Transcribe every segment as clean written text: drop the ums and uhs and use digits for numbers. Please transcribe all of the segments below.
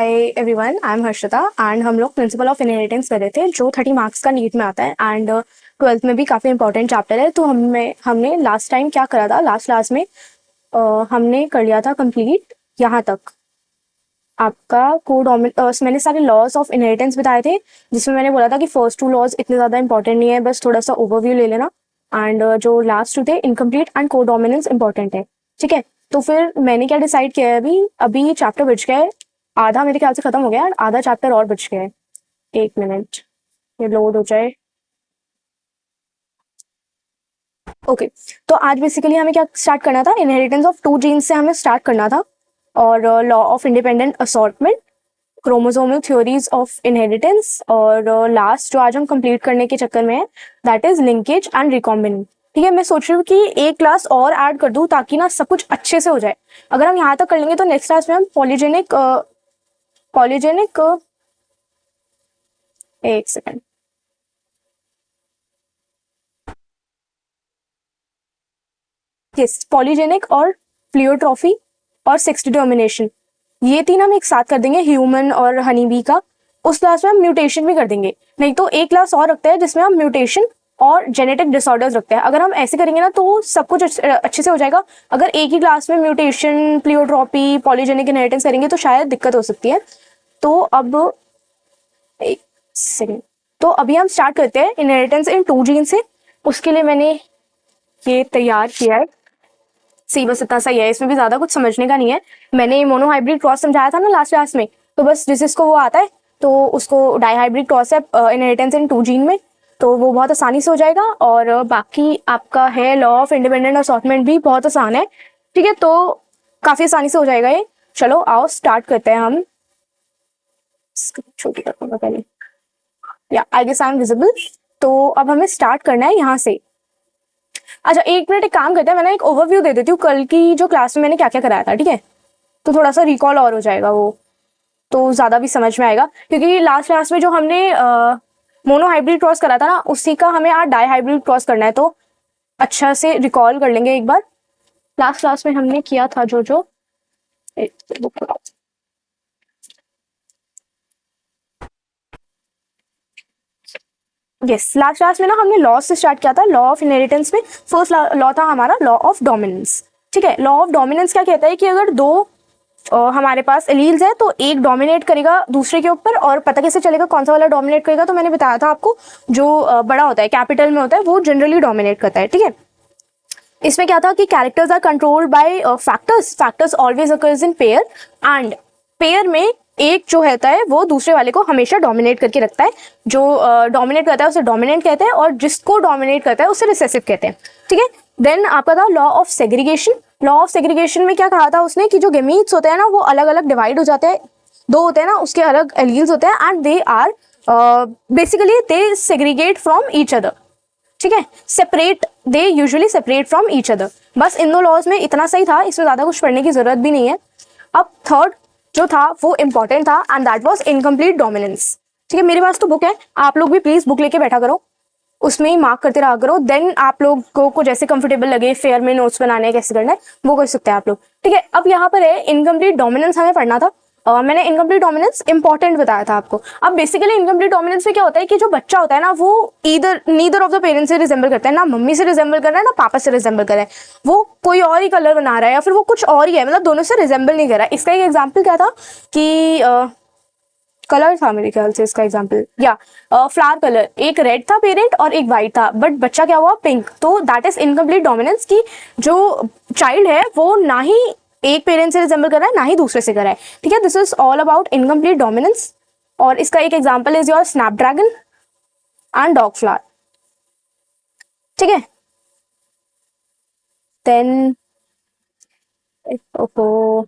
Hi everyone, I am Harshita and हम लोग principle of inheritance कर रहे थे जो 30 मार्क्स का नीट में आता है एंड 12th में भी काफ़ी इंपॉर्टेंट चैप्टर है। तो हमने लास्ट टाइम क्या करा था, लास्ट क्लास में हमने कर लिया था कंप्लीट यहाँ तक आपका मैंने सारे लॉज ऑफ इनहेरिटेंस बताए थे, जिसमें मैंने बोला था कि फर्स्ट 2 लॉज इतने ज़्यादा इंपॉर्टेंट नहीं है, बस थोड़ा सा ओवरव्यू ले लेना एंड जो लास्ट 2 थे इनकम्प्लीट एंड को डोमिनेंस इंपॉर्टेंट है। ठीक है, तो फिर मैंने क्या डिसाइड किया है, अभी अभी ये चैप्टर बच गया है, आधा मेरे ख्याल से खत्म हो गया है, आधा चैप्टर और बच गया है। 1 मिनट ये लोड हो जाए। ओके, तो आज बेसिकली हमें क्या स्टार्ट करना था, इनहेरिटेंस ऑफ 2 जीन्स से हमें स्टार्ट करना था और law of independent assortment, chromosomal theories of inheritance और लास्ट जो आज हम कंप्लीट करने के चक्कर में है that is linkage and recombinant. ठीक है, मैं सोच रही हूँ कि एक क्लास और ऐड कर दूँ ताकि ना सब कुछ अच्छे से हो जाए। अगर हम यहाँ तक कर लेंगे तो नेक्स्ट क्लास में हम पॉलीजेनिक पॉलीजेनिक एक सेकेंड, यस, पॉलीजेनिक और प्लियोट्रॉफी और सेक्स डिटर्मिनेशन, ये 3 हम एक साथ कर देंगे, ह्यूमन और हनी बी का। उस क्लास में हम म्यूटेशन भी कर देंगे, नहीं तो एक क्लास और रखते हैं जिसमें हम म्यूटेशन और जेनेटिक डिसऑर्डर्स रखते हैं। अगर हम ऐसे करेंगे ना तो सब कुछ अच्छे से हो जाएगा। अगर एक ही क्लास में म्यूटेशन, प्लियोट्रॉपी, पॉलीजेनिक इनहेरिटेंस करेंगे तो शायद दिक्कत हो सकती है। तो अब एक सेकेंड, तो अभी हम स्टार्ट करते हैं इनहेरिटेंस इन 2 जीन से। उसके लिए मैंने ये तैयार किया है, सी बस इतना सही है, इसमें भी ज्यादा कुछ समझने का नहीं है। मैंने मोनोहाइब्रिड क्रॉस समझाया था ना लास्ट क्लास में, तो बस जिसको वो आता है तो उसको डाईहाइब्रिड क्रॉस है इनहेरिटेंस इन 2 जीन में, तो वो बहुत आसानी से हो जाएगा। और बाकी आपका है लॉ ऑफ इंडिपेंडेंट असॉर्टमेंट भी बहुत आसान है। ठीक है, तो काफी आसानी से हो जाएगा ये। चलो आओ स्टार्ट करते हैं हम। छोटी रखूंगा पहले, या I guess I am visible. तो अब हमें स्टार्ट करना है यहाँ से। अच्छा, 1 मिनट एक काम करते हैं, मैंने एक ओवरव्यू दे देती हूँ कल की जो क्लास में मैंने क्या क्या कराया था। ठीक है, तो थोड़ा सा रिकॉल और हो जाएगा, वो तो ज़्यादा भी समझ में आएगा, क्योंकि लास्ट क्लास में जो हमने मोनो हाइब्रिड क्रॉस करा था ना, उसी का हमें आज डाई हाइब्रिड क्रॉस करना है, तो अच्छा से रिकॉल कर लेंगे एक बार। लास्ट क्लास में हमने किया था जो जो यस, लास्ट क्लास में ना हमने लॉ से स्टार्ट किया था। लॉ ऑफ इनहेरिटेंस में फर्स्ट लॉ था हमारा लॉ ऑफ डोमिनेंस। ठीक है, लॉ ऑफ डोमिनेंस क्या कहता है कि अगर 2 हमारे पास एलील्स है तो एक डोमिनेट करेगा दूसरे के ऊपर। और पता कैसे चलेगा कौन सा वाला डोमिनेट करेगा, तो मैंने बताया था आपको, जो बड़ा होता है, कैपिटल में होता है, वो जनरली डोमिनेट करता है। ठीक है, इसमें क्या था कि characters are controlled by factors, factors always occurs in pair and pair में एक जो रहता है वो दूसरे वाले को हमेशा डोमिनेट करके रखता है। जो डोमिनेट करता है उसे डोमिनेंट कहते हैं और जिसको डोमिनेट करता है उसे रिसेसिव कहते हैं। ठीक है, देन आपका था law of segregation. Law of segregation में क्या कहा था उसने कि जो गेमीट्स होते हैं ना वो अलग अलग डिवाइड हो जाते हैं, 2 होते हैं ना, उसके अलग एलील्स होते हैं and they are basically they segregate from each other. ठीक है, separate, they usually separate from each other. बस इन 2 लॉज में इतना सही था, इसमें ज्यादा कुछ पढ़ने की जरूरत भी नहीं है। अब थर्ड जो था वो इंपॉर्टेंट था and that was incomplete dominance. ठीक है, मेरे पास तो बुक है, आप लोग भी प्लीज बुक लेके बैठा करो, उसमें ही मार्क करते रहा करो। देन आप लोगों को जैसे कंफर्टेबल लगे फेयर में नोट्स बनाने हैं, कैसे करना है वो कर सकते हैं आप लोग। ठीक है, अब यहाँ पर है इनकम्प्लीट डोमिनेंस हमें पढ़ना था। मैंने इनकम्प्लीट डोमिनेंस इंपॉर्टेंट बताया था आपको। अब बेसिकली इनकम्प्लीट डोमिनेंस में क्या होता है कि जो बच्चा होता है ना वो नीदर ऑफ द पेरेंट्स से रिजेंबल करता है, ना मम्मी से रिजेंबल कर रहा है ना पापा से रिजेंबल कर रहा है, वो कोई और ही कलर बना रहा है या फिर वो कुछ और ही है, मतलब दोनों से रिजेंबल नहीं कर रहा है। इसका एक एग्जाम्पल क्या था कि कलर था मेरे ख्याल से इसका एग्जाम्पल, या फ्लावर कलर, एक रेड था पेरेंट और एक वाइट था, बट बच्चा क्या हुआ पिंक, तो दैट इज इनकम्प्लीट डोमिनेंस की जो चाइल्ड है वो ना ही एक पेरेंट से रिजेंबल कर रहा है ना ही दूसरे से कर रहा है। ठीक है, this is all about incomplete dominance. और इसका एक example is your Snapdragon and dog flower. ठीक है, देन ओहो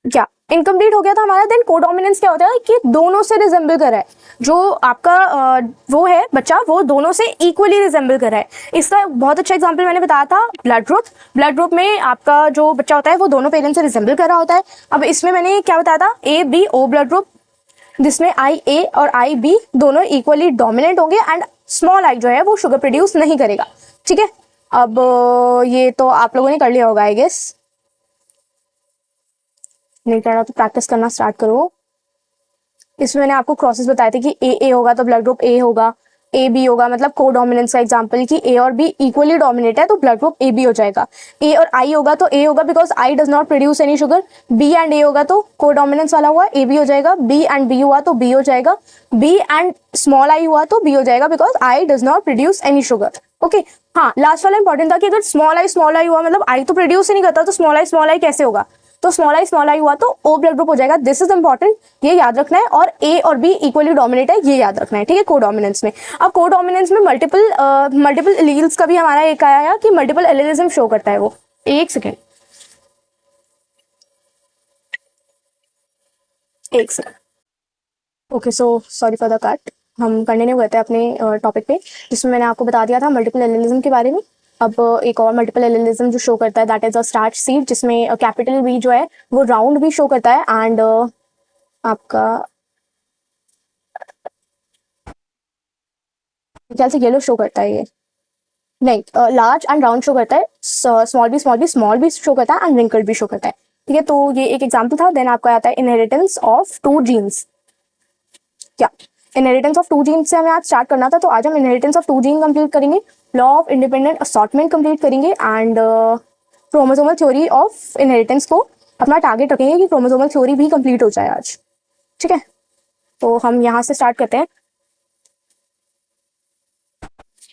क्या इनकम्प्लीट हो गया था हमारा। देन कोडोमिनेंस क्या होता है कि दोनों से रिजेंबल कर रहा है, जो आपका वो है बच्चा वो दोनों से इक्वली रिजेंबल कर रहा है। इसका बहुत अच्छा एग्जांपल मैंने बताया था ब्लड ग्रुप। ब्लड ग्रुप में आपका जो बच्चा होता है वो दोनों पेरेंट्स से रिजेंबल कर रहा होता है। अब इसमें मैंने क्या बताया था, A B O blood group, जिसमें आई ए और आई बी दोनों इक्वली डोमिनेंट होंगे एंड स्मॉल आई जो है वो शुगर प्रोड्यूस नहीं करेगा। ठीक है, अब ये तो आप लोगों ने कर लिया होगा आई गेस। नहीं करना तो प्रैक्टिस करना स्टार्ट करो। इसमें मैंने आपको क्रॉसेस बताए थे कि ए होगा तो ब्लड ग्रुप ए होगा, ए बी होगा, मतलब को डोमिनेंस का एग्जांपल कि ए और बी इक्वली डोमिनेट है तो ब्लड ग्रुप ए बी हो जाएगा। ए और आई होगा तो ए होगा because I does not produce any sugar. B and A होगा तो को डोमिनेंस वाला हुआ, ए बी हो जाएगा। बी एंड बी हुआ तो बी हो जाएगा। बी एंड स्मॉल आई हुआ तो बी हो जाएगा because I does not produce any sugar. Okay, हाँ लास्ट वाला इंपॉर्टेंट था कि अगर स्मॉल आई हुआ मतलब आई तो प्रोड्यूस ही नहीं करता तो स्मॉल आई कैसे होगा, तो स्मॉल आई हुआ तो ओ ब्लड ग्रुप हो जाएगा। दिस इज इंपॉर्टेंट, ये याद रखना है। और ए और बी इक्वली डोमिनेट है, ये याद रखना है, ठीक है। कोडोमिनेंस में, अब कोडोमिनेंस में मल्टीपल एलील्स का भी हमारा एक आया कि मल्टीपल एलिलिज्म शो करता है वो। एक सेकेंड, एक second. Okay, so sorry for the cut. हम कंटिन्यू करते हैं अपने टॉपिक पे, जिसमें मैंने आपको बता दिया था मल्टीपल एलिलिज्म के बारे में। अब एक और मल्टीपल एलिलिज्म जो शो करता है that is a starch seed, जिसमें कैपिटल वी जो है वो राउंड भी शो करता है एंड आपका ख्याल से येलो शो करता है ये, नहीं लार्ज एंड राउंड शो करता है, स्मॉल भी शो करता है एंड रिंकल्ड भी शो करता है, ठीक है। तो ये एक एग्जांपल था। देन आपका आता है इनहेरिटेंस ऑफ टू जीन्स। क्या इनहेरिटेंस ऑफ टू जीन्स से हमें आज स्टार्ट करना था, तो आज हम inheritance of two gene complete करेंगे, law of independent assortment complete करेंगे and chromosomal theory of inheritance को अपना टारगेट रखेंगे कि क्रोमोसोमल थ्योरी भी कंप्लीट हो जाए आज, ठीक है। तो हम यहाँ से स्टार्ट करते हैं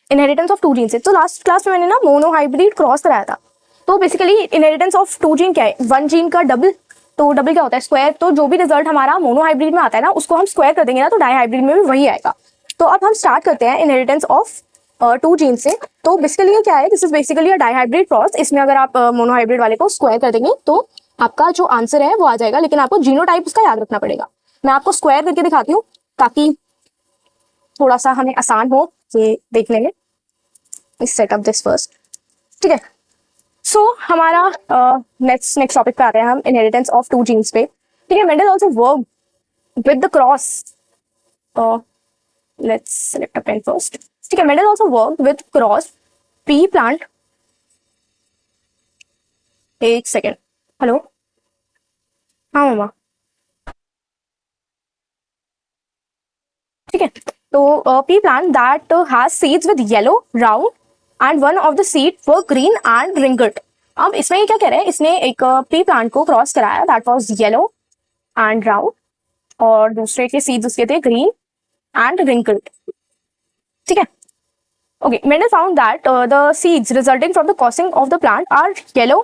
इनहेरिटेंस ऑफ टू जीन से। तो लास्ट क्लास में मैंने ना मोनोहाइब्रिड क्रॉस कराया था। तो basically inheritance of two gene क्या है, वन जीन का डबल। तो डबल क्या होता है, स्क्वायर। तो जो भी रिजल्ट हमारा मोनोहाइब्रिड में आता है ना उसको हम स्क्वायर कर देंगे ना तो डाईहाइब्रिड में भी वही आएगा। तो अब हम स्टार्ट करते हैं इनहेरिटेंस ऑफ टू जीन से। तो बेसिकली ये क्या है, this is basically a dihybrid cross. इसमें अगर आप मोनोहाइब्रिड वाले को स्क्वायर कर देंगे तो आपका जो आंसर है वो आ जाएगा, लेकिन आपको जीनोटाइप उसका याद रखना पड़ेगा। मैं आपको स्क्वायर करके दिखाती हूँ ताकि थोड़ा सा हमें आसान हो ये देखने में। सेट अप दिस फर्स्ट, ठीक है। सो हमारा नेक्स्ट टॉपिक पे आते हैं हम इनहेरिटेंस ऑफ टू जीन्स पे, ठीक है। Mendel also work with the cross, let's select a pen first, ठीक है। Mendel also work with cross pea plant. एक सेकेंड, हेलो, हाँ मामा, ठीक है। तो pea plant that has seeds with yellow round and one of the seed were green and wrinkled. अब इसमें ये क्या कह रहे हैं, इसने एक पी प्लांट को क्रॉस कराया that was yellow and round और दूसरे के सीड्स उसके थे ग्रीन एंड रिंकल्ड, ठीक है। Okay, Mendel found that the seeds resulting from the crossing of the plant are yellow,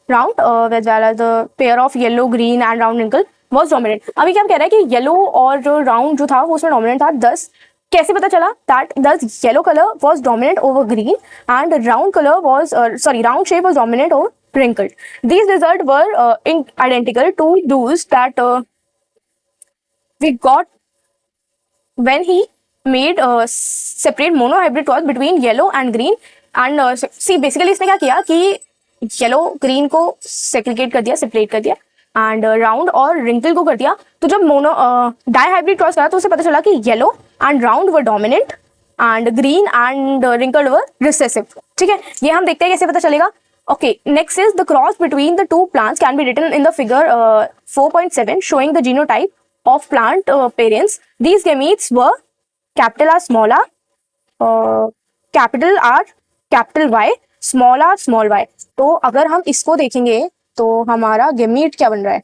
round, as well as the pair of yellow, green and round wrinkle was dominant. अभी क्या कह रहा है कि yellow और जो राउंड जो था वो उसमें डोमिनेंट था। दस कैसे पता चला दैट दस yellow colour was dominant over green and round colour was round shape was dominant over wrinkled. These results were identical to those that we got when he made separate monohybrid cross between yellow and green and see basically इसने क्या किया कि yellow green को segregate कर दिया, separate कर दिया and round और रिंकल को कर दिया। तो जब मोनो डाई हाइब्रिड क्रॉस करा तो उसे पता चला कि yellow and round were dominant and green and wrinkled were recessive, ठीक है। ये हम देखते हैं कैसे पता चलेगा। Okay, next is the cross between the two plants can be written in the figure 4.7 showing the genotype of plant parents. These gametes were capital R, small r, capital R, capital Y, small y. तो अगर हम इसको देखेंगे तो हमारा gamete क्या बन रहा है,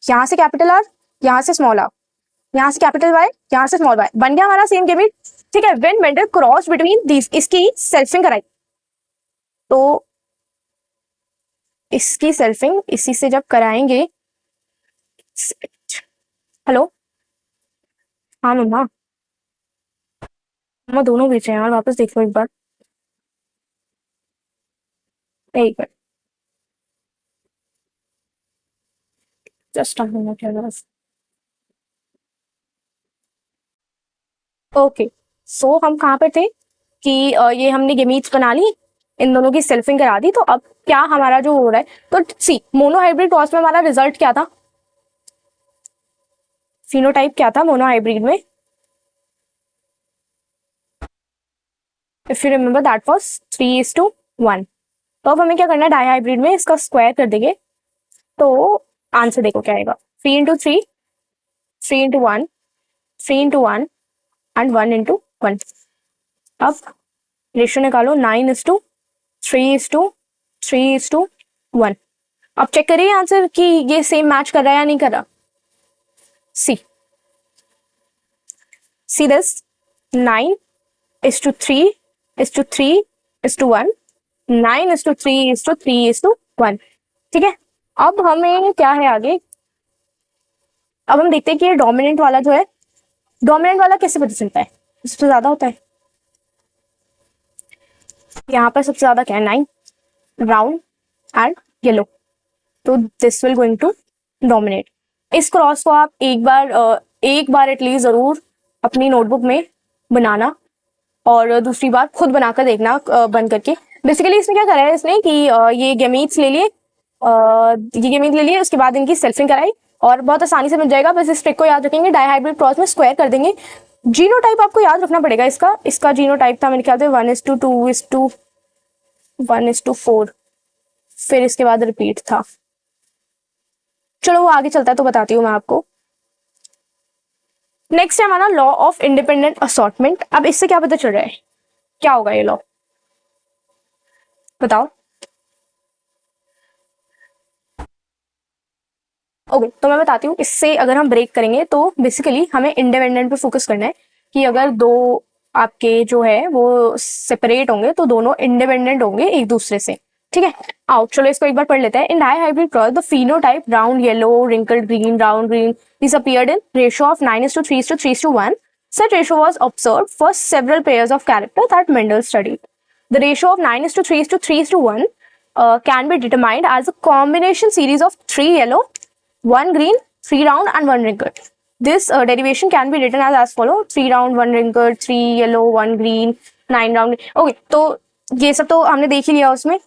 यहाँ से कैपिटल आर, यहाँ से स्मॉल आर, यहाँ से कैपिटल वाई, यहाँ से स्मॉल वाई, बन गया हमारा सेम गेमीट, ठीक है। When Mendel cross between these, इसकी सेल्फिंग कराई तो इसकी सेल्फिंग इसी से जब कराएंगे, हेलो, हाँ मम्मा, मम्मा दोनों बेचे हैं यार, वापस देखो एक बार, एक मिनट, जस्ट अ मिनट यार। ओके, सो हम कहाँ पर थे कि ये हमने गेमीट्स बना ली, इन दोनों की सेल्फिंग करा दी। तो अब क्या हमारा जो हो रहा है, तो सी मोनोहाइब्रिड क्रॉस में हमारा रिजल्ट क्या था, फिनोटाइप क्या था मोनोहाइब्रिड में, if you remember that was 3:1। तो अब हमें क्या करना है, डाईहाइब्रिड में इसका स्क्वायर कर देंगे। तो आंसर देखो क्या आएगा, 3 into 3, 3 into 1, 3 into 1 and 1 into 1। अब रेशियो निकालो, 9:3:3:1। अब चेक करिए आंसर कि ये सेम मैच कर रहा है या नहीं कर रहा। See this, 9:3:3:1, 9:3:3:1। ठीक है, अब हमें क्या है आगे, अब हम देखते हैं कि ये डोमिनेंट वाला जो है, डोमिनेंट वाला कैसे पता चलता है, सबसे ज्यादा होता है। यहाँ पर सबसे ज्यादा क्या है, 9, ब्राउन एंड येलो, तो this will going to dominate. इस क्रॉस को आप एक बार एटलीस्ट जरूर अपनी नोटबुक में बनाना और दूसरी बार खुद बनाकर देखना बंद करके। बेसिकली इसमें क्या करा है इसने कि ये गेमीट्स ले लिए, उसके बाद इनकी सेल्फिंग कराई और बहुत आसानी से बन जाएगा। बस इस ट्रिक को याद रखेंगे, डाइहाइब्रिड क्रॉस में स्क्वायर कर देंगे। जीनोटाइप आपको याद रखना पड़ेगा इसका जीनोटाइप था मेरे ख्याल से 1:2:1:4, फिर इसके बाद रिपीट था। चलो वो आगे चलता है तो बताती हूँ मैं आपको। नेक्स्ट है हमारा लॉ ऑफ इंडिपेंडेंट असॉर्टमेंट। अब इससे क्या पता चल रहा है, क्या होगा ये लॉ, बताओ। ओके तो मैं बताती हूँ, इससे अगर हम ब्रेक करेंगे तो बेसिकली हमें इंडिपेंडेंट पे फोकस करना है कि अगर दो आपके जो है वो सेपरेट होंगे तो दोनों इंडिपेंडेंट होंगे एक दूसरे से। ठीक है, आओ चलो इसको एक बार पढ़ लेते हैं। In dihybrid cross the phenotype round yellow, wrinkled green, round green disappeared in ratio of 9:3:3:1. Such ratio was observed for several pairs of characters that Mendel studied. The ratio of 9:3:3:1 can be determined as a combination series of 3 yellow, 1 green, 3 round and 1 wrinkled. This derivation can be written as follow: 3 round, 1 wrinkled, 3 yellow, 1 green, 9 round. Okay, तो ये सब तो हमने देख ही लिया उसमें।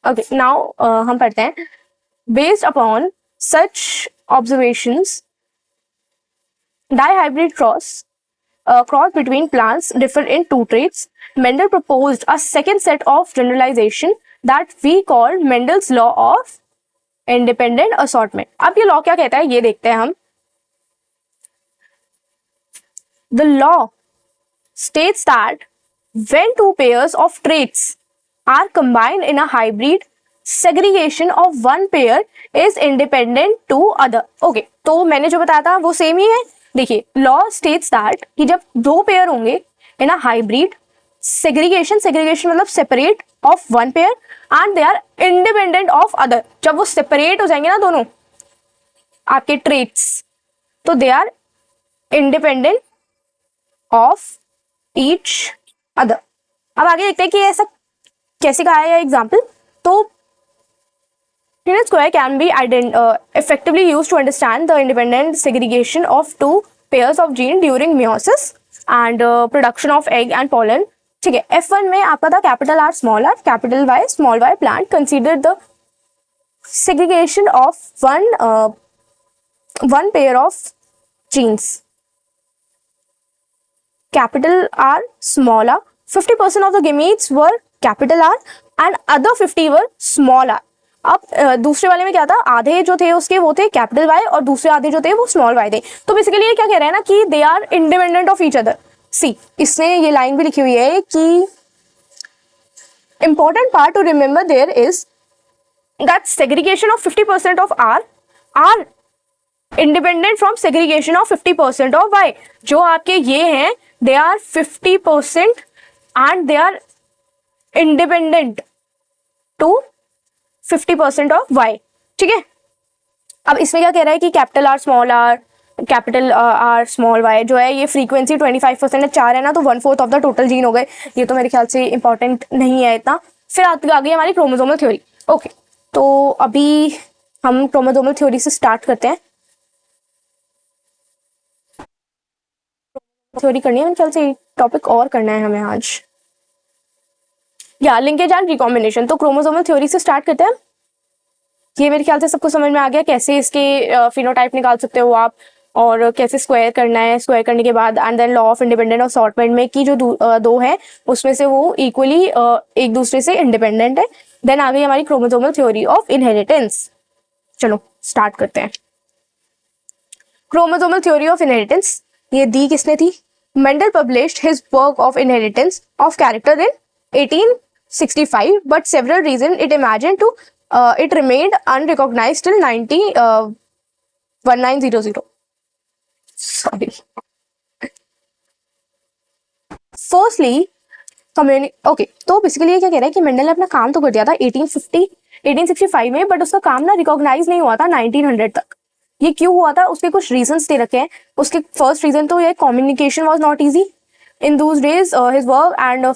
Okay, now हम पढ़ते हैं। Based upon such observations, dihybrid cross between plants differ in 2 traits. Mendel proposed a second set of generalization that we call Mendel's law of independent assortment. अब ये लॉ क्या कहता है ये देखते हैं हम। The law states that when 2 pairs of traits are combined in a hybrid, segregation of one pair is independent to other. Okay, तो मैंने जो बताया था वो सेम ही है। देखिए, लॉ स्टेट्स दैट कि जब 2 पेयर होंगे इन अ हाइब्रिड, सेग्रीगेशन मतलब separate of one pair and they are independent of other. जब वो सेपरेट हो जाएंगे ना दोनों आपके ट्रेट्स, तो they are independent of each other. अब आगे देखते हैं कि ऐसा कैसे कहा है एग्जाम्पल। तो Punnett square can be effectively used to understand the independent segregation of 2 pairs of gene during meiosis and production of egg and pollen. ठीक है, F1 में आपका था capital R small y plant consider the segregation of one pair of genes. Capital R small r, 50% of the gametes were capital R and other 50 were small r. अब दूसरे वाले में क्या था, आधे जो थे उसके वो थे कैपिटल वाई और दूसरे आधे जो थे वो स्मॉल वाई थे। तो बेसिकली ये क्या कह रहे हैं ना कि they are independent of each other. See, इसने ये लाइन भी लिखी हुई है कि important part to remember there is that segregation of 50% of R independent from segregation of 50% of Y. जो आपके ये हैं they are 50% and they are independent to 50% of Y. ठीक है, अब इसमें क्या कह रहा है कि कैपिटल आर स्मॉल वाई जो है ये फ्रीक्वेंसी 25% है, 4 है ना, तो 1/4 ऑफ द टोटल जीन हो गए। ये तो मेरे ख्याल से इंपॉर्टेंट नहीं है इतना। फिर आ गई हमारी क्रोमोसोमल थ्योरी। ओके, तो अभी हम क्रोमोसोमल थ्योरी से स्टार्ट करते हैं। थ्योरी करनी है मेरे ख्याल से, टॉपिक और करना है हमें आज, या लिंकेज एंड रिकॉम्बिनेशन। तो क्रोमोसोमल थ्योरी से स्टार्ट करते हैं। ये मेरे ख्याल से सबको समझ में आ गया कैसे इसके फिनोटाइप निकाल सकते हो आप और कैसे स्क्वायर करना है। स्क्वायर करने के बाद and then law of independent assortment में कि जो दो है उसमें से वो इक्वली एक दूसरे से इंडिपेंडेंट है। देन आ गई हमारी क्रोमोसोमल थ्योरी ऑफ इनहेरिटेंस। चलो स्टार्ट करते हैं। क्रोमोसोमल थ्योरी ऑफ इनहेरिटेंस, ये दी किसने थी? Mendel published his work of inheritance of character in 1865, but several reasons it imagined to it remained unrecognized till 1900. Sorry. Firstly, okay, तो basically ये क्या कह रहा है कि मेंडल ने अपना काम तो कर दिया था 1865 में, बट उसका काम ना रिकॉग्नाइज नहीं हुआ था 1900 तक। ये क्यों हुआ था? उसके कुछ रीजंस दे रखे हैं। उसके फर्स्ट रीजन तो ये communication was not easy in those days, his work and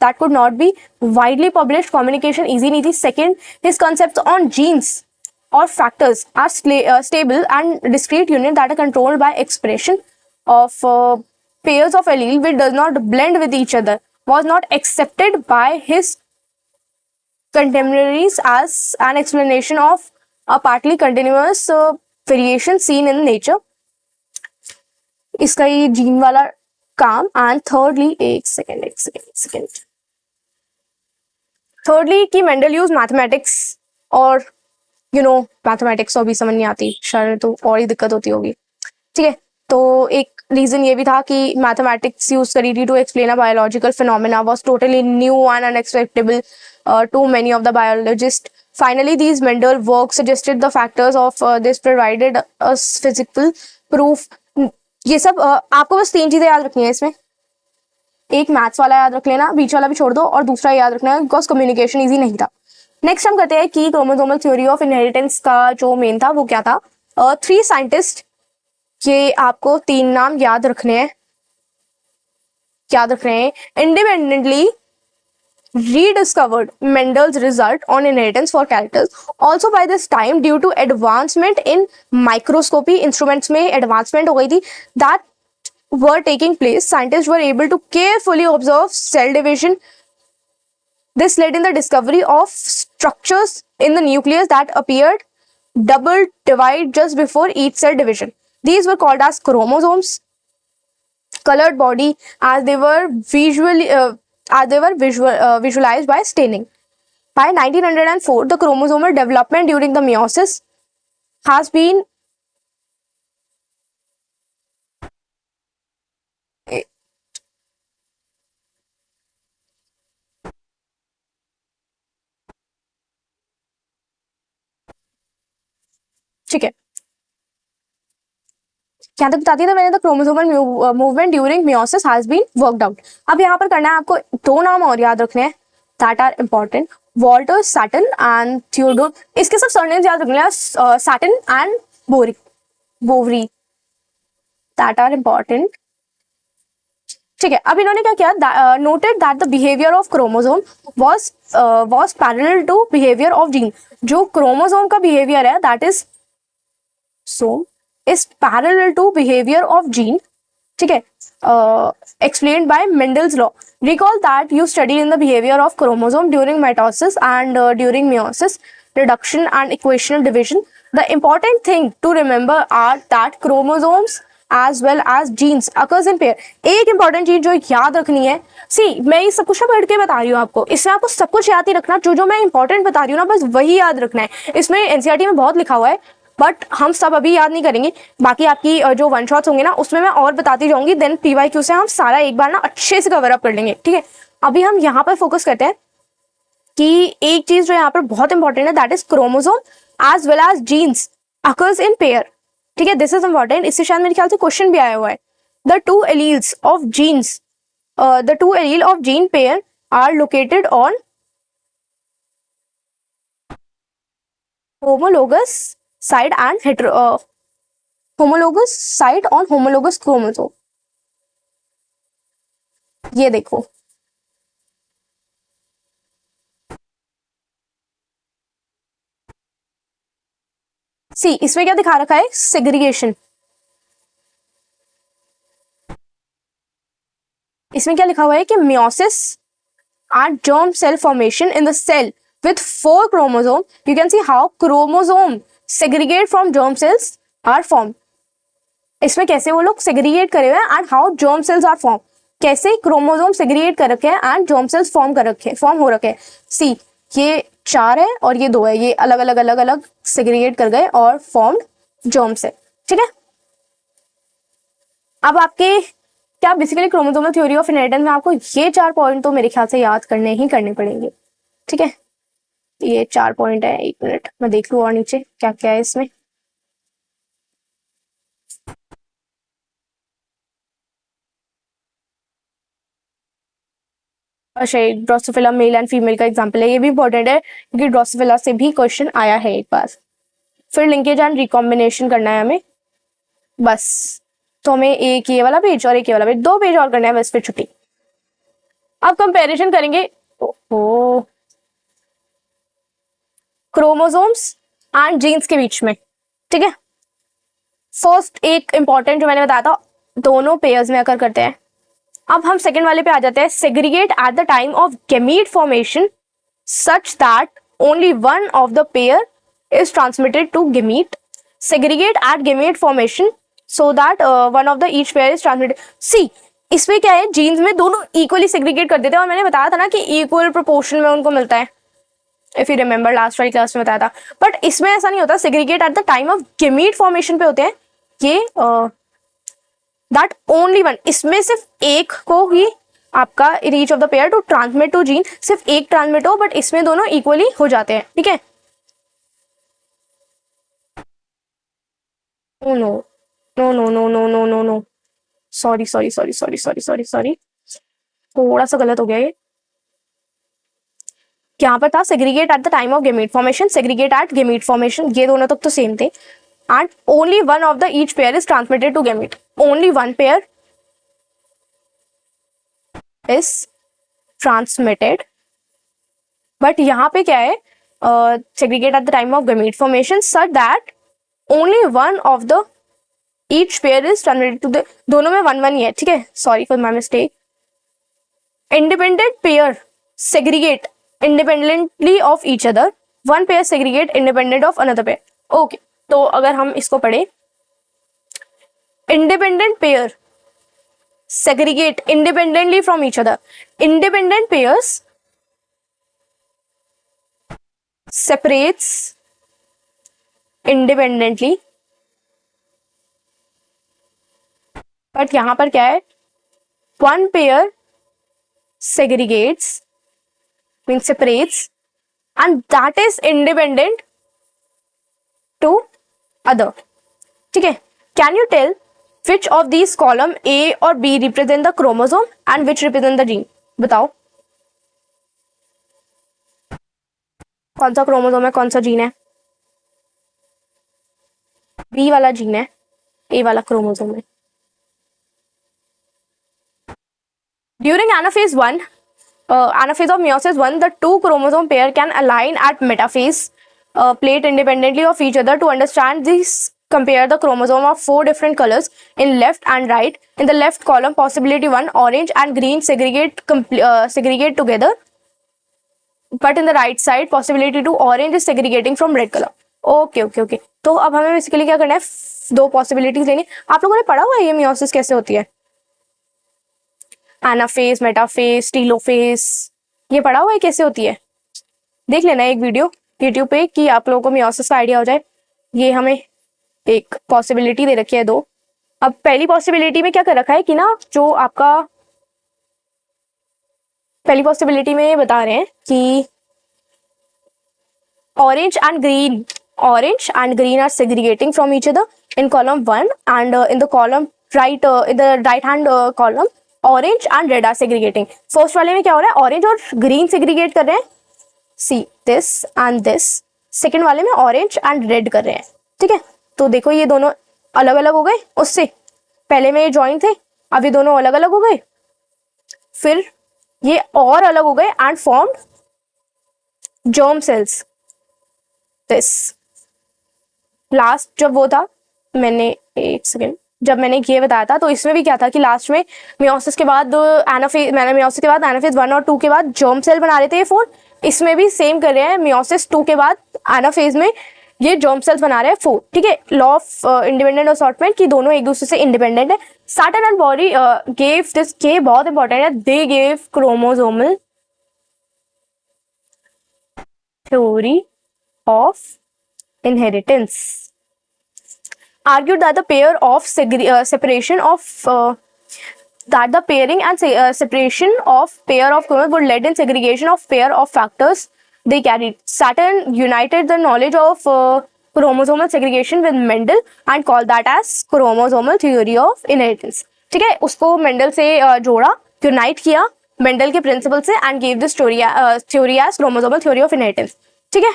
that could not be widely published. Communication easy नहीं थी. Second, his concepts on genes or factors are stable and discrete unit that are controlled by expression of pairs of allele which does not blend with each other, was not accepted by his contemporaries as an explanation of a partly continuous variation seen in nature. इसका ये gene वाला काम। And thirdly, एक second, thirdly कि Mendel use mathematics, और mathematics तो अभी समझ नहीं आती, शायद तो और ही दिक्कत होती होगी, ठीक है। तो एक रीजन ये भी था कि मैथमेटिक्स यूज करी थी to explain a biological phenomena was totally new and unexpectable to many of the biologists. Finally, these Mendel work suggested the factors of this provided us physical proof. ये सब आपको बस 3 चीजें याद रखनी है इसमें। एक मैथ्स वाला याद रख लेना, बीच वाला भी छोड़ दो, और दूसरा याद रखना है बिकॉज कम्युनिकेशन इजी नहीं था। नेक्स्ट हम करते हैं कि क्रोमोसोमल थ्योरी ऑफ इनहेरिटेंस का जो मेन था वो क्या था। 3 साइंटिस्ट, ये आपको 3 नाम याद रखने हैं, independently rediscovered Mendel's result on inheritance for characters. Also by this time, due to advancement in microscopy, instruments में advancement हो गई थी that were taking place, scientists were able to carefully observe cell division. This led in the discovery of structures in the nucleus that appeared double divide just before each cell division. These were called as chromosomes. Colored body as they were visualized by staining. By 1904, the chromosomal development during the meiosis has been ठीक है, क्या तक बताती है मैंने, the chromosomal movement during meiosis has been worked out. अब यहाँ पर करना है आपको 2 नाम और याद रखने हैं that are important, Walter Sutton and Theodore. इसके सब सरनेम्स याद रखने हैं, Sutton and Boveri, that are important, ठीक है। अब इन्होंने क्या किया, noted that the behaviour of chromosome was parallel to behaviour of gene. जो क्रोमोसोम का बिहेवियर है that is is parallel to behavior of gene, ठीक है, explained by Mendel's law. Recall that you studied in the behavior of chromosome during mitosis and during meiosis, reduction and equational division. The important thing to remember are that chromosomes as well as genes occurs in pair. एक important चीज जो याद रखनी है, मैं ये सब कुछ ना पढ़ के बता रही हूँ आपको, इसमें आपको सब कुछ याद ही रखना, जो मैं इंपॉर्टेंट बता रही हूँ ना बस वही याद रखना है। इसमें एनसीईआरटी में बहुत लिखा हुआ है बट हम सब अभी याद नहीं करेंगे, बाकी आपकी जो 1 शॉट्स होंगे ना उसमें मैं और बताती जाऊंगी, देन पीवाईक्यू से हम सारा एक बार ना अच्छे से कवर अप कर लेंगे, ठीक है। अभी हम यहाँ पर फोकस करते हैं कि एक चीज जो यहाँ पर बहुत इंपॉर्टेंट है that is chromosome as well as genes occurs in pair, ठीक है, दिस इज इंपॉर्टेंट। इससे शायद मेरे ख्याल से क्वेश्चन भी आया हुआ है। The 2 alleles of genes, the 2 allele of gene pair are located on homologous side and homologous side on homologous chromosome। ये देखो, इसमें क्या दिखा रखा है, सेग्रीगेशन। इसमें क्या लिखा हुआ है कि meiosis and germ cell formation in the cell with 4 chromosome, you can see how chromosome segregate from germ cells are formed. इसमें कैसे वो लोग segregate करे हुए हैं and how germ cells are formed, कैसे क्रोमोसोम segregate कर रखे हैं and germ cells फॉर्म हो रखे हैं। ये 4 है और ये 2 है, ये अलग अलग अलग अलग सेग्रीगेट कर गए और फॉर्म्ड जर्म से। ठीक है, अब आपके क्या basically chromosomal theory of inheritance में आपको ये 4 पॉइंट तो मेरे ख्याल से याद करने ही करने पड़ेंगे। ठीक है, ये 4 पॉइंट है। 1 मिनट मैं देख लूँ और नीचे क्या क्या है इसमें। अच्छा, ड्रोसोफिला मेल एंड फीमेल का एग्जांपल है, ये भी इंपॉर्टेंट है क्योंकि ड्रोसोफिला से भी क्वेश्चन आया है एक बार। फिर लिंकेज एंड रिकॉम्बिनेशन करना है हमें बस, तो हमें एक ये वाला पेज और एक ये वाला पेज, 2 पेज और करना है बस, फिर छुट्टी। अब कंपैरिजन करेंगे ओहो क्रोमोसोम्स एंड जीन्स के बीच में। ठीक है, फर्स्ट एक इंपॉर्टेंट जो मैंने बताया था, दोनों पेयर्स में अकर करते हैं। अब हम सेकंड वाले पे आ जाते हैं, segregate at the time of gamete formation such that only one of the pair is transmitted to gamete. Segregate at gamete formation so that one of the each pair is transmitted. See इसमें क्या है, jeans में दोनों equally segregate कर देते हैं और मैंने बताया था ना कि इक्वल प्रोपोर्शन में उनको मिलता है, इफ यू रिमेंबर लास्ट वाली क्लास में बताया था। बट इसमें ऐसा नहीं होता, segregate at the time of gamete formation पे होते हैं ये दैट ओनली वन, इसमें सिर्फ एक को ही आपका reach of the pair to transmit to gene, सिर्फ एक ट्रांसमिट हो, बट इसमें दोनों इक्वली हो जाते हैं। ठीक है, no no no no no no no no, sorry sorry sorry sorry sorry sorry sorry, थोड़ा सा गलत हो गया ये। यहाँ पर था segregate at the time of gamete formation, segregate at gamete formation, ये दोनों तक तो सेम थे। And only one of the each pair is transmitted to gamete, only one pair is transmitted. But यहाँ पे क्या है, segregate at the time of gamete formation such that only one of the each pair is transmitted to the, दोनों में 1 1 ही है। ठीक है, sorry for my mistake. Independent pair segregate independently of each other, one pair segregate independent of another pair. Okay, तो अगर हम इसको पढ़े, independent pair segregate independently from each other, independent pairs separates independently, but यहां पर क्या है, one pair segregates means separates and that is independent to other. ठीक है, can you tell which of these column A और B represent the chromosome and which represent the gene? बताओ कौन सा क्रोमोसोम है, कौन सा जीन है? B वाला जीन है, A वाला क्रोमोसोम है। During anaphase 1, anaphase of meiosis 1, the two chromosome pair can align at metaphase plate independently of each other. To understand this, compare the chromosome of 4 different colors in left and right. In the left column, possibility 1, orange and green segregate together, but in the right side, possibility 2, orange is segregating from red color. Okay okay okay, तो अब हमें basically क्या करना है, 2 possibilities लेनी। आप लोगों ने पढ़ा हुआ है ये मियोसिस कैसे होती है, एनाफेज, मेटाफेज, टीलोफेज, ये पढ़ा हुआ है कैसे होती है? देख लेना एक वीडियो यूट्यूब पे कि आप लोगों को मियोसिस का आइडिया हो जाए। ये हमें एक पॉसिबिलिटी दे रखी है 2। अब पहली पॉसिबिलिटी में क्या कर रखा है कि ना, जो आपका पहली पॉसिबिलिटी में बता रहे हैं कि orange and green are segregating from each other in column 1 and in the column right in the right hand column orange and red are segregating. First वाले में क्या हो रहा है, ऑरेंज और ग्रीन सेग्रीगेट कर रहे हैं, see this and this. Second वाले में ऑरेंज एंड रेड कर रहे हैं। ठीक है, तो देखो ये दोनों अलग अलग हो गए, उससे पहले में ये ज्वाइन थे, अब ये दोनों अलग अलग हो गए, फिर ये और अलग हो गए and formed germ cells. This last जब वो था, मैंने एक सेकेंड, जब मैंने ये बताया था तो इसमें भी क्या था कि लास्ट में मियोसिस के बाद एनाफेज, मैंने मियोसिस के बाद एनाफेज 1 और 2 के बाद जर्म सेल बना रहे थे ये 4, इसमें भी सेम कर रहे हैं, मियोसिस 2 के बाद एनाफेज में ये जर्म सेल्स बना रहे हैं 4। ठीक है, लॉ ऑफ इंडिपेंडेंट असॉर्टमेंट की दोनों एक दूसरे से इंडिपेंडेंट है। Saturn and body gave this, के बहुत इंपॉर्टेंट है, they gave chromosomal theory of inheritance argued that the pair of separation of that the pairing and separation of pair of chromosomes would lead in segregation of pair of factors they carried. Saturn united the knowledge of chromosomal segregation with Mendel and called that as chromosomal theory of inheritance. ठीक है, उसको Mendel से जोड़ा, unite किया Mendel के principle से and gave this theory as chromosomal theory of inheritance. ठीक है.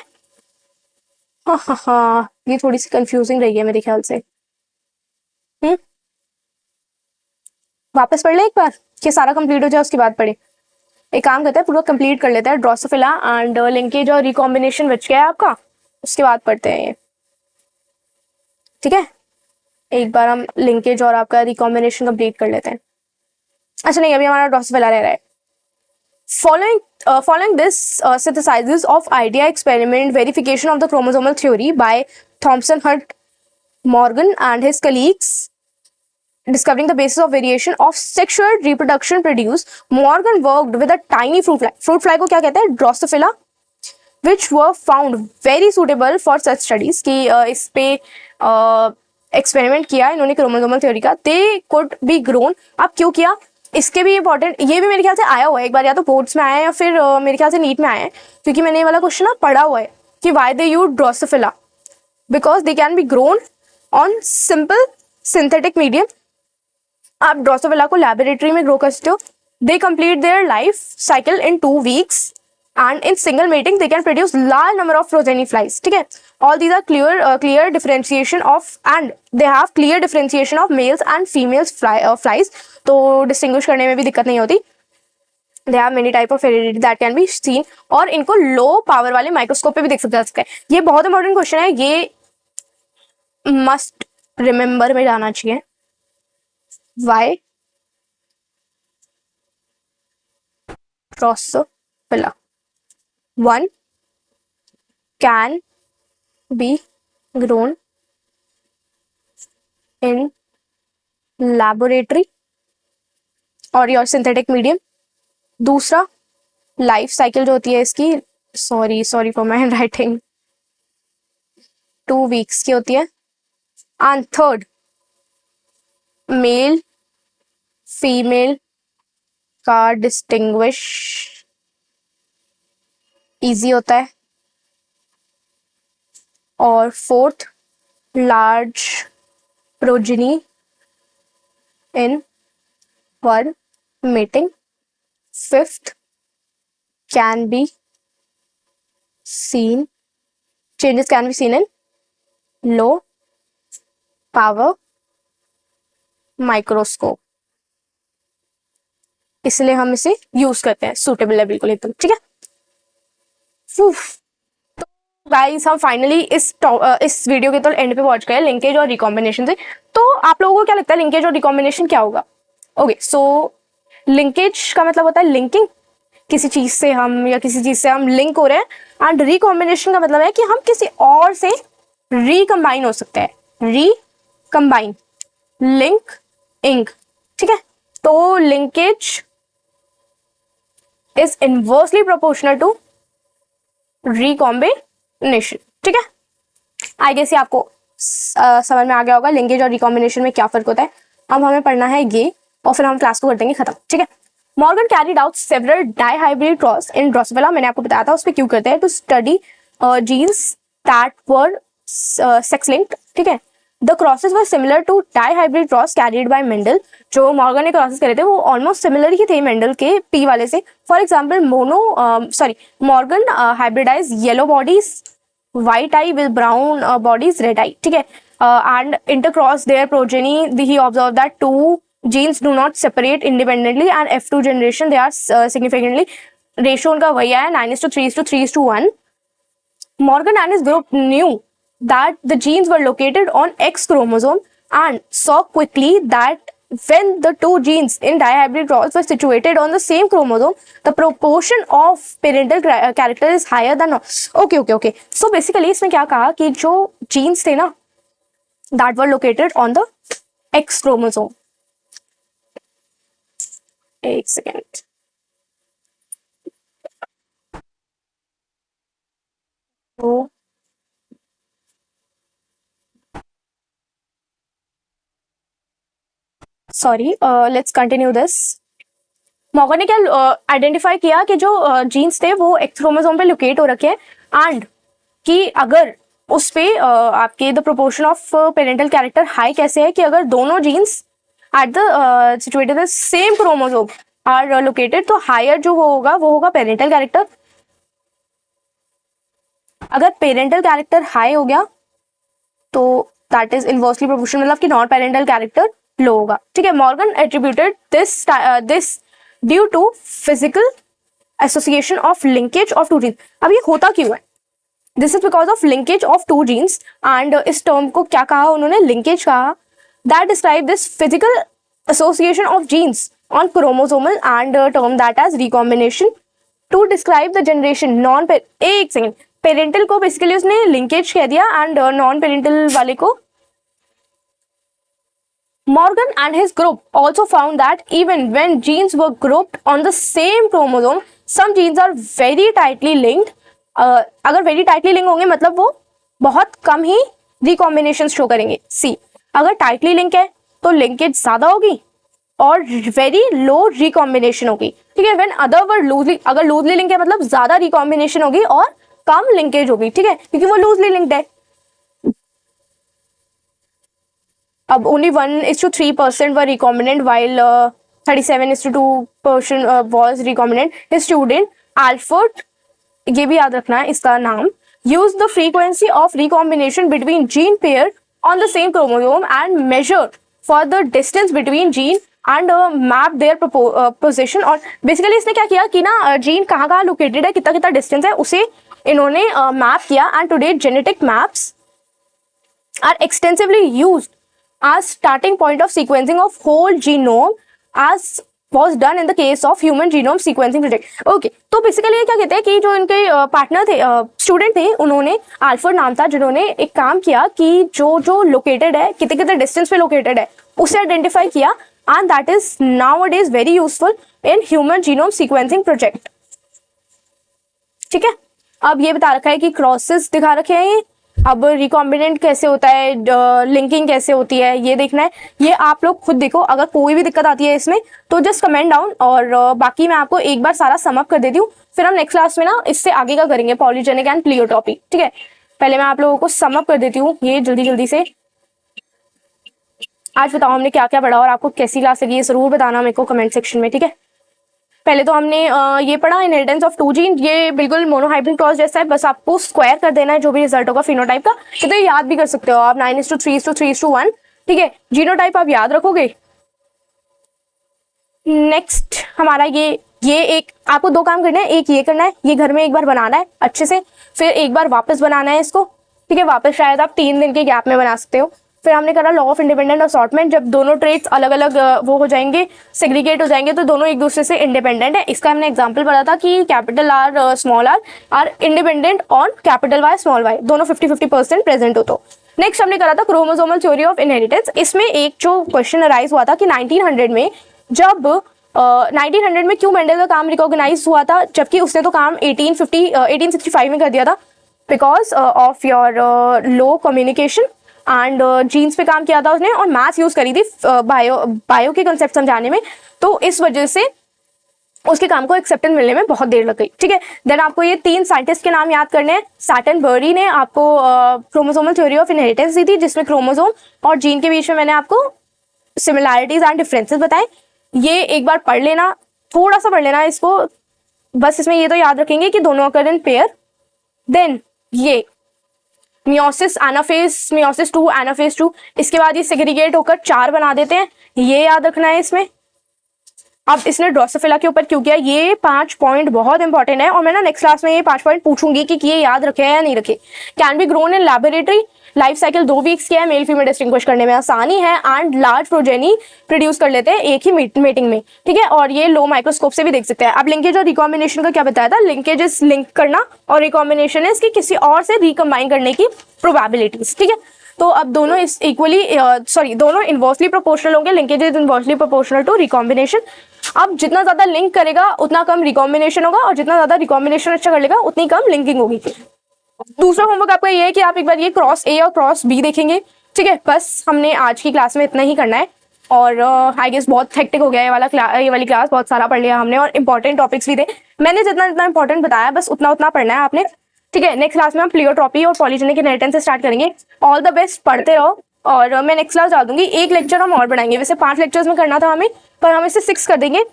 हाँ, ये थोड़ी सी कंफ्यूजिंग रही है मेरे ख्याल से. वापस पढ़ ले एक बार कि सारा कंप्लीट हो जाए उसके बाद पढ़े. एक काम करते हैं, पूरा कंप्लीट कर लेते हैं. ड्रोसोफिला एंड लिंकेज और रिकॉम्बिनेशन बच गया है आपका, उसके बाद पढ़ते हैं ये. ठीक है, एक बार हम लिंकेज और आपका रिकॉम्बिनेशन कंप्लीट कर लेते हैं. अच्छा नहीं, अभी हमारा ड्रोसोफिला रह रहा है. Following this synthesis of idea experiment verification of the chromosomal theory by Thomson, Hunt, Morgan and his colleagues discovering the basis of variation of sexual reproduction produced, Morgan worked with a tiny fruit fly. Fruit fly को क्या कहते हैं? Drosophila, which were found very suitable for such studies. कि इस पे experiment किया इन्होंने chromosomal theory का. They could be grown. अब क्यों किया? इसके भी इंपॉर्टेंट, ये भी मेरे ख्याल से आया हुआ है एक बार, या तो बोर्ड्स में आया है या फिर मेरे ख्याल से नीट में आया है, क्योंकि मैंने ये वाला क्वेश्चन ना पढ़ा हुआ है कि why they use Drosophila, because they can be grown on simple synthetic medium. आप ड्रोसोफिला को लेबोरेटरी में ग्रो कर सकते हो. They complete their life cycle in 2 weeks and in single mating they can produce large number of progeny flies. ठीक है, all these are clear differentiation of and they have clear differentiation of males and females flies. तो distinguish करने में भी दिक्कत नहीं होती. They have many type of heredity that can be seen और इनको लो पावर वाले माइक्रोस्कोप पे भी देख सकते हैं. ये बहुत इंपॉर्टेंट क्वेश्चन है, ये मस्ट रिमेम्बर में जाना चाहिए. Why Drosophila 1 can be grown in laboratory और योर सिंथेटिक मीडियम. दूसरा, लाइफ साइकिल जो होती है इसकी, sorry for my hand writing, 2 weeks की होती है. एंड थर्ड, मेल फीमेल का डिस्टिंग्विश इजी होता है. और fourth, large progeny in one mating. Fifth, can be seen, changes can be seen in low power microscope. इसलिए हम इसे यूज करते हैं, सुटेबल है बिल्कुल एकदम. ठीक है, तो गाइस हम फाइनली इस वीडियो के तो एंड पे पहुंच गए लिंकेज और रिकॉम्बिनेशन से. तो आप लोगों को क्या लगता है लिंकेज और रिकॉम्बिनेशन क्या होगा? ओके, सो लिंकेज का मतलब होता है लिंकिंग, किसी चीज से हम या किसी चीज से हम लिंक हो रहे हैं. एंड रिकॉम्बिनेशन का मतलब है कि हम किसी और से रिकम्बाइन हो सकते हैं. Recombine, link, ink. ठीक है, तो linkage is inversely proportional to recombination. ठीक है, आई गेस ये आपको समझ में आ गया होगा लिंकेज और रिकॉम्बिनेशन में क्या फर्क होता है. अब हमें पढ़ना है ये और फिर हम क्लास को कर देंगे खत्म. ठीक है, Morgan carried out several dihybrid cross in Drosophila. मैंने आपको बताया था उस पर क्यों करते हैं, to study genes that were sex linked. ठीक है, the crosses were similar to dihybrid cross carried by Mendel. जो मॉर्गन ने क्रॉसेस करे थे वो ऑलमोस्ट सिमिलर ही थे मेंडल के पी वाले से. For example Morgan hybridize yellow bodies white eye with brown bodies, red eye. ठीक है, and intercross their progeny. He observed that 2 genes do not separate independently and F2 generation they are significantly, ratio उनका वही है 9:3:3:1. Morgan and his group knew that the genes were located on X chromosome and saw quickly that when the 2 genes in dihybrid cross were situated on the same chromosome, the proportion of parental character is higher than. Okay. So basically इसमें क्या कहा कि जो genes थे ना that were located on the X chromosome. एक second, तो sorry, let's continue this. Morgan ने क्या आइडेंटिफाई किया कि जो जीन्स थे वो एक्स क्रोमोसोम पे लोकेट हो रखे हैं, एंड कि अगर उस पे आपके the proportion of parental character high कैसे है कि अगर दोनों genes at the situated the same chromosome are located, तो हायर जो होगा वो होगा पेरेंटल कैरेक्टर। अगर पेरेंटल कैरेक्टर हाई हो गया तो दैट इज इनवर्सली प्रोपोर्शनल, मतलब कि नॉन पेरेंटल कैरेक्टर लो होगा। ठीक है, Morgan attributed this due to physical association of linkage of two genes. अब ये होता क्यों है? This is because of linkage of two genes, and इस टर्म को क्या कहा उन्होंने? लिंकेज कहा। That describe this physical association of genes on chromosomal and term that as recombination to describe the generation non. एक सेकेंड, पेरेंटल को basically उसने linkage कह दिया एंड नॉन पेरेंटल वाले को। Morgan and his group also found that even when genes were grouped on the same chromosome, some genes are very tightly linked. अगर very tightly linked होंगे मतलब वो बहुत कम ही recombination शो करेंगे। सी, अगर tightly link है तो linkage ज्यादा होगी और very low recombination होगी। ठीक है, when other were loosely, अगर loosely linked है मतलब ज्यादा recombination होगी और कम linkage होगी। ठीक है, क्योंकि वो loosely linked है। अब only 1:3% were recombinant while 37:2% was recombinant. His student Alfred, ये भी याद रखना है इसका नाम, used the frequency of recombination between gene pair on the same chromosome and measured for the distance between gene and map their position। और basically इसने क्या किया कि ना जीन कहाँ कहाँ लोकेटेड है, कितना कितना डिस्टेंस है, उसे इन्होंने मैप किया। And today genetic maps are extensively used as starting point of sequencing of whole genome as was done in the case of human genome sequencing project। Okay, तो बेसिकली ये क्या कहते हैं कि जो इनके पार्टनर थे, स्टूडेंट थे, उन्होंने अल्फ्रेड नाम था, जिन्होंने एक काम किया कि जो जो लोकेटेड है, कितने कितने डिस्टेंस पे लोकेटेड है, उसे आइडेंटिफाई किया, and that is nowadays very useful in human genome sequencing project. ठीक है, अब ये बता रखा है कि क्रॉसेस दिखा रखे हैं ये। अब रिकॉम्बिनेंट कैसे होता है, लिंकिंग कैसे होती है, ये देखना है। ये आप लोग खुद देखो, अगर कोई भी दिक्कत आती है इसमें तो जस्ट कमेंट डाउन, और बाकी मैं आपको एक बार सारा सम अप कर देती हूँ, फिर हम नेक्स्ट क्लास में ना इससे आगे का करेंगे, पॉलीजेनिक एंड प्लियोटॉपी। ठीक है, पहले मैं आप लोगों को सम अप कर देती हूँ ये जल्दी जल्दी से। आज बताओ हमने क्या क्या पढ़ा और आपको कैसी क्लास लगी, ये जरूर बताना मेरे को कमेंट सेक्शन में। ठीक है, पहले तो हमने ये पढ़ा इनहेरिटेंस ऑफ टू जीन। ये बिल्कुल मोनोहाइब्रिड क्रॉस जैसा है, बस आपको स्क्वायर कर देना है जो भी रिजल्ट होगा फिनोटाइप का। ये तो याद भी कर सकते हो आप, 9:3:3:1। ठीक है, जीनोटाइप आप याद रखोगे। नेक्स्ट हमारा ये एक आपको दो काम करना है, एक ये करना है, ये घर में एक बार बनाना है अच्छे से, फिर एक बार वापस बनाना है इसको। ठीक है, वापस शायद आप 3 दिन के गैप में बना सकते हो। फिर हमने करा लॉ ऑफ इंडिपेंडेंट असॉर्टमेंट, जब दोनों ट्रेड्स अलग अलग वो हो जाएंगे, सेग्रीगेट हो जाएंगे, तो दोनों एक दूसरे से इंडिपेंडेंट है। इसका हमने एग्जांपल पढ़ा था कि capital R small R independent on capital Y small Y, दोनों 50-50% प्रेजेंट हो। तो नेक्स्ट हमने करा था क्रोमोसोमल थ्योरी ऑफ इनहेरिटेंस। इसमें एक जो क्वेश्चन अराइज हुआ था कि 1900 में, जब 1900 में क्यों मेंडल का काम रिकॉग्नाइज हुआ था, जबकि उसने तो काम 1865 में कर दिया था, because of your low communication and genes पे काम किया था उसने, और मैथ्स यूज करी थी बायो के कंसेप्ट समझाने में, तो इस वजह से उसके काम को एक्सेप्टेंस मिलने में बहुत देर लग गई। ठीक है, देन आपको ये 3 साइंटिस्ट के नाम याद करने हैं। सैटन बर्री ने आपको क्रोमोसोमल थ्योरी ऑफ इनहेरिटेंस दी थी, जिसमें क्रोमोसोम और जीन के बीच में मैंने आपको सिमिलैरिटीज एंड डिफरेंसेस बताए। ये एक बार पढ़ लेना, थोड़ा सा पढ़ लेना इसको, बस इसमें ये तो याद रखेंगे कि दोनों अकर इन पेयर। देन ये मियोसिस एनाफेज, मियोसिस 2 एनाफेज 2, इसके बाद ये सेग्रीगेट होकर 4 बना देते हैं, ये याद रखना है इसमें। अब इसने ड्रोसोफिला के ऊपर क्यों किया, ये 5 पॉइंट बहुत इंपॉर्टेंट है, और मैं ना नेक्स्ट क्लास में ये 5 पॉइंट पूछूंगी कि ये याद रखे या नहीं रखे। Can be grown in laboratory, life cycle 2 weeks की है, मेल फीमेल डिस्टिंग्विश करने में आसानी है, एंड लार्ज प्रोजेनी प्रोड्यूस कर लेते हैं एक ही मीटिंग में। ठीक है, और ये लो माइक्रोस्कोप से भी देख सकते हैं। अब लिंकेज और रिकॉम्बिनेशन का क्या बताया था, लिंकेज इज लिंक करना और रिकॉम्बिनेशन है इसकी किसी और से रिकम्बाइन करने की प्रोबेबिलिटीज। ठीक है, तो अब दोनों इस इक्वली दोनों इनवर्सली प्रोपोर्शनल होंगे, linkage is inversely proportional to recombination. अब जितना ज्यादा लिंक करेगा उतना कम रिकॉम्बिनेशन होगा, और जितना ज्यादा रिकॉम्बिनेशन अच्छा कर लेगा उतनी कम लिंकिंग होगी। दूसरा होमवर्क आपका ये है कि आप एक बार ये क्रॉस ए और क्रॉस बी देखेंगे, ठीक है। बस हमने आज की क्लास में इतना ही करना है, और आई गेस बहुत हेक्टिक हो गया ये वाली क्लास, बहुत सारा पढ़ लिया हमने और इंपॉर्टेंट टॉपिक्स भी थे। मैंने जितना जितना इंपॉर्टेंट बताया बस उतना उतना पढ़ना है आपने, ठीक है। नेक्स्ट क्लास में हम प्लियोट्रॉपी और पॉलीजेनिक इनहेरिटेंस से स्टार्ट करेंगे। ऑल द बेस्ट, पढ़ते रहो, और मैं नेक्स्ट क्लास डाल दूंगी। एक लेक्चर हम और बढ़ाएंगे, वैसे 5 लेक्चर्स में करना था हमें, पर हम इसे 6 कर देंगे,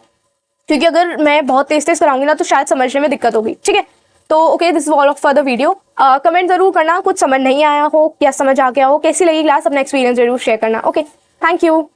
क्योंकि अगर मैं बहुत तेज तेज कराऊंगी ना तो शायद समझने में दिक्कत होगी, ठीक है। तो okay, this is all of for the video. Comment जरूर करना कुछ समझ नहीं आया हो या समझ आ गया हो, कैसी लगी क्लास, अपना एक्सपीरियंस जरूर शेयर करना। Okay, thank you.